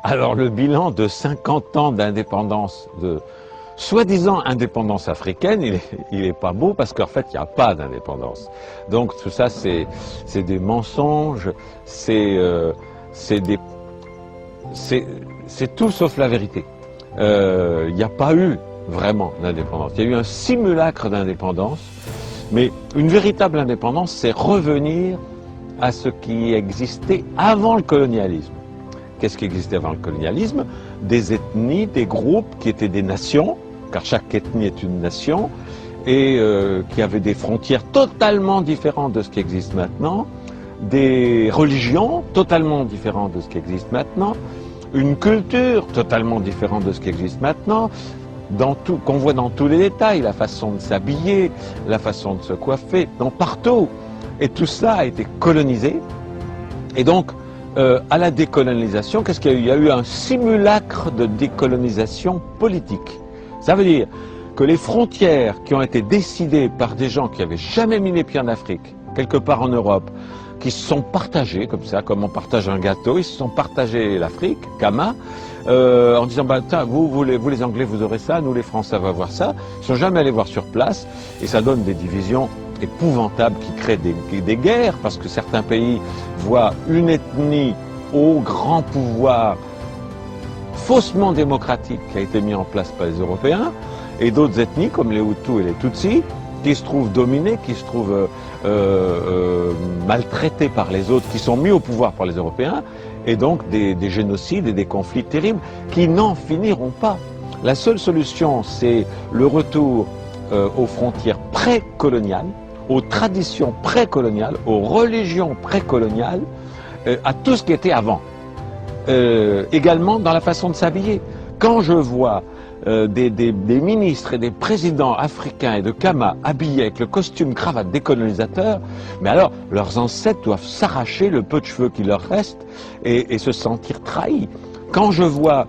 Alors le bilan de 50 ans d'indépendance, de soi-disant indépendance africaine, il est pas beau parce qu'en fait il n'y a pas d'indépendance. Donc tout ça c'est des mensonges, c'est tout sauf la vérité. Il n'y a pas eu vraiment d'indépendance. Il y a eu un simulacre d'indépendance, mais une véritable indépendance, c'est revenir à ce qui existait avant le colonialisme. Qu'est-ce qui existait avant le colonialisme? Des ethnies, des groupes qui étaient des nations, car chaque ethnie est une nation, et qui avaient des frontières totalement différentes de ce qui existe maintenant, des religions totalement différentes de ce qui existe maintenant, une culture totalement différente de ce qui existe maintenant, qu'on voit dans tous les détails, la façon de s'habiller, la façon de se coiffer, partout. Et tout cela a été colonisé. Et donc, à la décolonisation, qu'est-ce qu'il y a eu? Il y a eu un simulacre de décolonisation politique. Ça veut dire que les frontières qui ont été décidées par des gens qui n'avaient jamais mis les pieds en Afrique, quelque part en Europe, qui se sont partagés comme ça, comme on partage un gâteau, ils se sont partagés l'Afrique, Kama, en disant vous les Anglais vous aurez ça, nous les Français on va voir ça. Ils ne sont jamais allés voir sur place et ça donne des divisions épouvantables qui créent des guerres parce que certains pays voient une ethnie au grand pouvoir faussement démocratique qui a été mis en place par les Européens et d'autres ethnies comme les Hutus et les Tutsis qui se trouvent dominés, qui se trouvent maltraités par les autres, qui sont mis au pouvoir par les Européens, et donc des génocides et des conflits terribles qui n'en finiront pas. La seule solution, c'est le retour aux frontières précoloniales, aux traditions précoloniales, aux religions précoloniales, à tout ce qui était avant. Également dans la façon de s'habiller. Quand je vois des ministres et des présidents africains et de Kama habillés avec le costume cravate des colonisateurs, mais alors leurs ancêtres doivent s'arracher le peu de cheveux qui leur reste et se sentir trahis. Quand je vois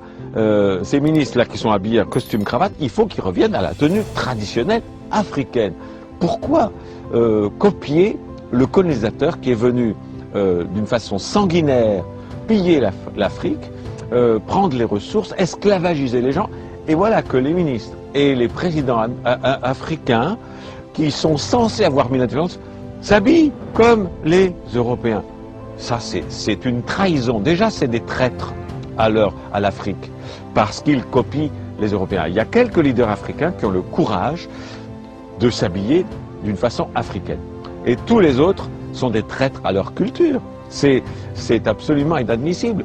ces ministres-là qui sont habillés en costume cravate, il faut qu'ils reviennent à la tenue traditionnelle africaine. Pourquoi copier le colonisateur qui est venu d'une façon sanguinaire piller l'Afrique, prendre les ressources, esclavagiser les gens? Et voilà que les ministres et les présidents africains, qui sont censés avoir mis l'indépendance, s'habillent comme les Européens. Ça, c'est une trahison. Déjà, c'est des traîtres à l'Afrique, parce qu'ils copient les Européens. Il y a quelques leaders africains qui ont le courage de s'habiller d'une façon africaine. Et tous les autres sont des traîtres à leur culture. C'est absolument inadmissible.